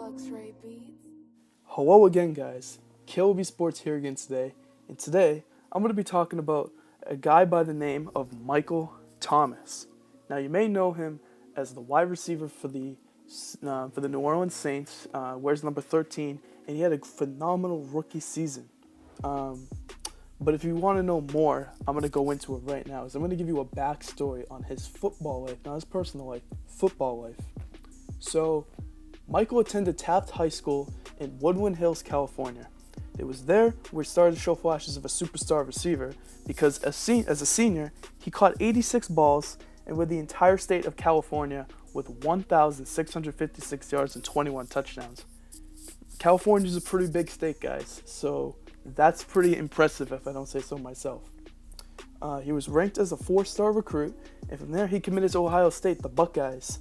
Luxray Beats. Hello again, guys. KLB Sports here again today, and today I'm going to be talking about a guy by the name of Michael Thomas. Now, you may know him as the wide receiver for the New Orleans Saints, wears number 13, and he had a phenomenal rookie season. But if you want to know more, I'm going to go into it right now. So I'm going to give you a backstory on his football life, not his personal life, football life. So, Michael attended Taft High School in Woodland Hills, California. It was there where he started to show flashes of a superstar receiver because as a senior, he caught 86 balls and led the entire state of California with 1,656 yards and 21 touchdowns. California is a pretty big state, guys, so that's pretty impressive if I don't say so myself. He was ranked as a 4-star recruit, and from there he committed to Ohio State, the Buckeyes.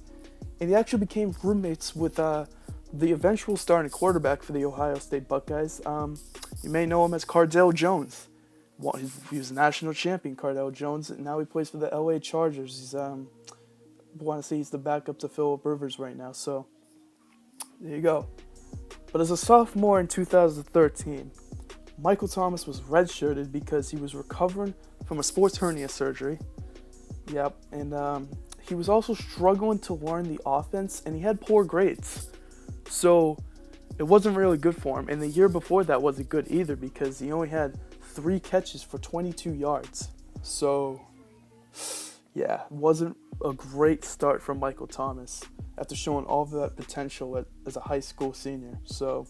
And he actually became roommates with the eventual starting quarterback for the Ohio State Buckeyes. You may know him as Cardale Jones. Well, he was a national champion, Cardale Jones, and now he plays for the LA Chargers. He's he's the backup to Phillip Rivers right now. So there you go. But as a sophomore in 2013, Michael Thomas was redshirted because he was recovering from a sports hernia surgery. Yep, and he was also struggling to learn the offense, and he had poor grades. So it wasn't really good for him. And the year before that wasn't good either because he only had 3 catches for 22 yards. So, yeah, it wasn't a great start from Michael Thomas after showing all of that potential as a high school senior. So,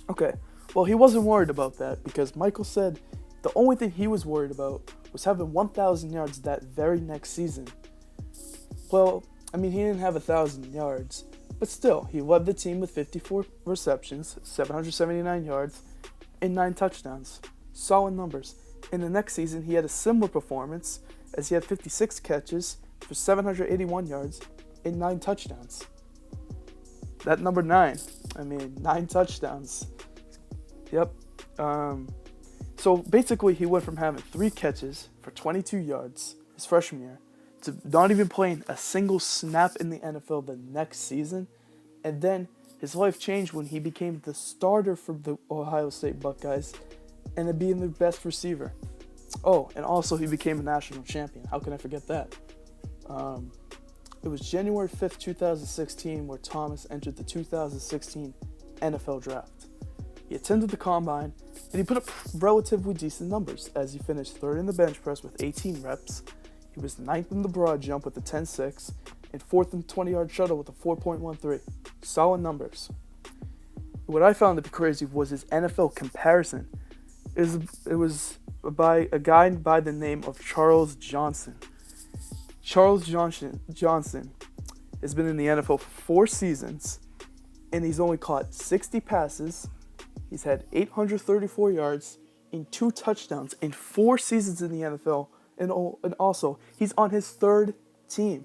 okay. Well, he wasn't worried about that because Michael said the only thing he was worried about was having 1,000 yards that very next season. Well, I mean, he didn't have 1,000 yards, but still, he led the team with 54 receptions, 779 yards, and 9 touchdowns. Solid numbers. In the next season, he had a similar performance as he had 56 catches for 781 yards and 9 touchdowns. That number 9, 9 touchdowns. Yep. So basically, he went from having 3 catches for 22 yards his freshman year to not even playing a single snap in the NFL the next season. And then his life changed when he became the starter for the Ohio State Buckeyes and then being the best receiver. Oh, and also he became a national champion. How can I forget that? It was January 5th, 2016, where Thomas entered the 2016 NFL Draft. He attended the Combine, and he put up relatively decent numbers as he finished 3rd in the bench press with 18 reps. He was 9th in the broad jump with a 10.6, and 4th in the 20-yard shuttle with a 4.13. Solid numbers. What I found to be crazy was his NFL comparison. It was by a guy by the name of Charles Johnson. Charles Johnson has been in the NFL for 4 seasons, and he's only caught 60 passes. He's had 834 yards and 2 touchdowns in 4 seasons in the NFL. And also, he's on his 3rd team.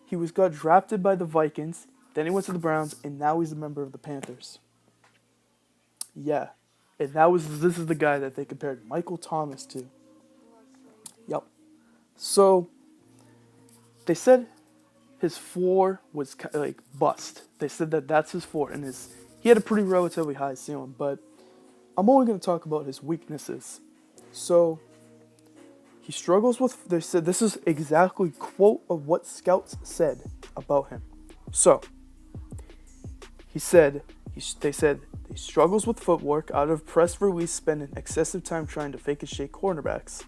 He got drafted by the Vikings, then he went to the Browns, and now he's a member of the Panthers. Yeah, and this is the guy that they compared Michael Thomas to. Yep. So, they said his floor was like bust. They said that's his floor, and he had a pretty relatively high ceiling, but I'm only going to talk about his weaknesses. So, he struggles with, they said, this is exactly quote of what scouts said about him. So, they said he struggles with footwork, out of press release, spending excessive time trying to fake and shake cornerbacks.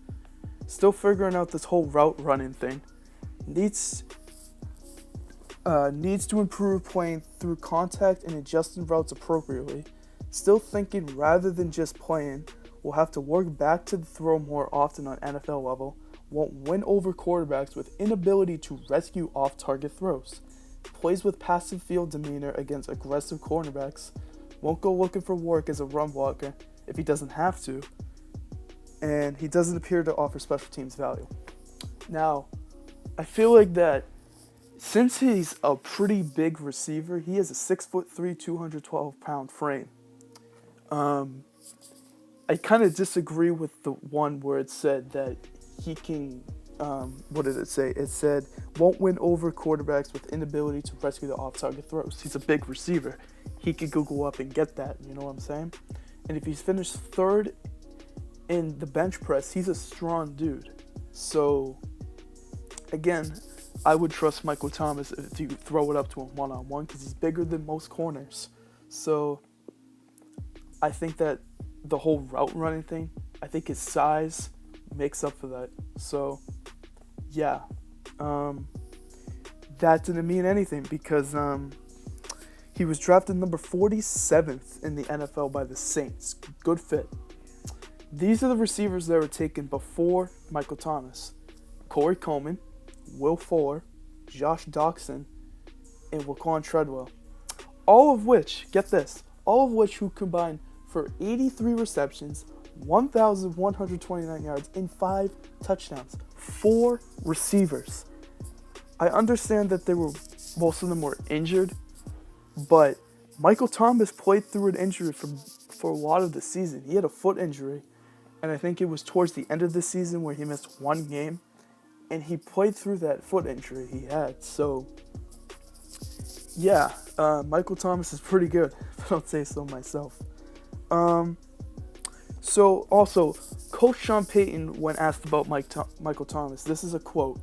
Still figuring out this whole route running thing. Needs to improve playing through contact and adjusting routes appropriately. Still thinking rather than just playing. Will have to work back to the throw more often on NFL level. Won't win over quarterbacks with inability to rescue off-target throws. Plays with passive field demeanor against aggressive cornerbacks. Won't go looking for work as a run blocker if he doesn't have to. And he doesn't appear to offer special teams value. Now, I feel like that since he's a pretty big receiver, he has a 6'3", 212-pound frame. I kind of disagree with the one where it said that he can what did it say? It said, won't win over quarterbacks with inability to rescue the off-target throws. He's a big receiver. He could go up and get that, you know what I'm saying? And if he's finished third in the bench press, he's a strong dude. So, again, I would trust Michael Thomas if you throw it up to him one-on-one because he's bigger than most corners. So, I think that the whole route running thing, I think his size makes up for that. So, yeah. That didn't mean anything because he was drafted number 47th in the NFL by the Saints. Good fit. These are the receivers that were taken before Michael Thomas. Corey Coleman, Will Fuller, Josh Doxson, and Laquan Treadwell. All of which, get this, all of which who combined for 83 receptions, 1,129 yards, and 5 touchdowns. 4 receivers. I understand that most of them were injured, but Michael Thomas played through an injury for a lot of the season. He had a foot injury, and I think it was towards the end of the season where he missed 1 game, and he played through that foot injury he had. So, yeah, Michael Thomas is pretty good, if I don't say so myself. So, also, Coach Sean Payton, when asked about Michael Thomas, this is a quote.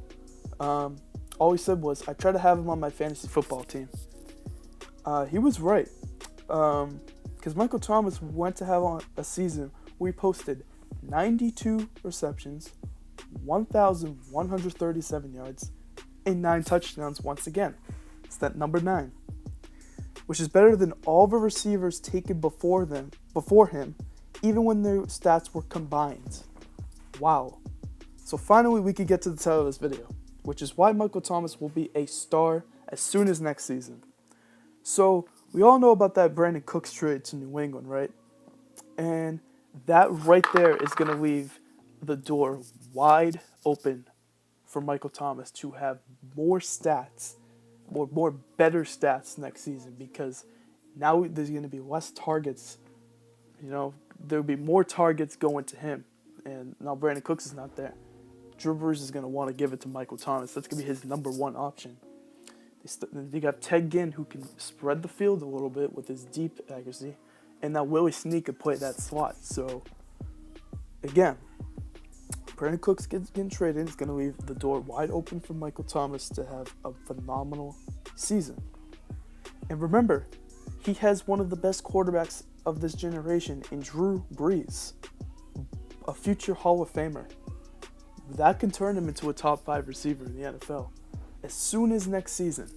All he said was, I try to have him on my fantasy football team. He was right. Because Michael Thomas went to have on a season where he posted 92 receptions, 1,137 yards, and 9 touchdowns once again. It's that number 9. Which is better than all the receivers taken before him, even when their stats were combined. Wow. So finally we could get to the title of this video, which is why Michael Thomas will be a star as soon as next season. So we all know about that Brandon Cooks trade to New England, right? And that right there is going to leave the door wide open for Michael Thomas to have more stats, more better stats next season, because now there's going to be less targets. You know, there'll be more targets going to him, and now Brandon Cooks is not there. Drew Brees is going to want to give it to Michael Thomas. That's going to be his number 1 option. They got Ted Ginn, who can spread the field a little bit with his deep accuracy, and now Willie Snead could play that slot. So, again, Brandon Cooks getting traded is going to leave the door wide open for Michael Thomas to have a phenomenal season. And remember, he has one of the best quarterbacks of this generation in Drew Brees, a future Hall of Famer. That can turn him into a top 5 receiver in the NFL as soon as next season.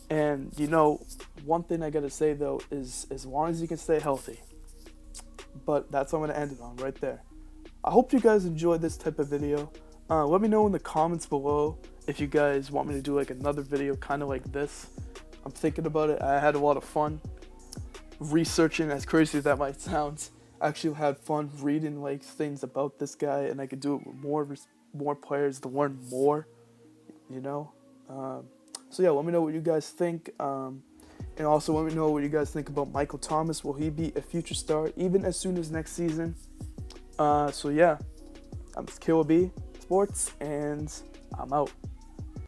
And, you know, one thing I got to say, though, is as long as he can stay healthy. But that's what I'm going to end it on right there. I hope you guys enjoyed this type of video. Let me know in the comments below if you guys want me to do like another video kind of like this. I'm thinking about it. I had a lot of fun researching, as crazy as that might sound. I actually had fun reading like things about this guy, and I could do it with more players to learn more, you know. So yeah, let me know what you guys think, and also let me know what you guys think about Michael Thomas. Will he be a future star even as soon as next season? So yeah, I'm KOB Sports, and I'm out.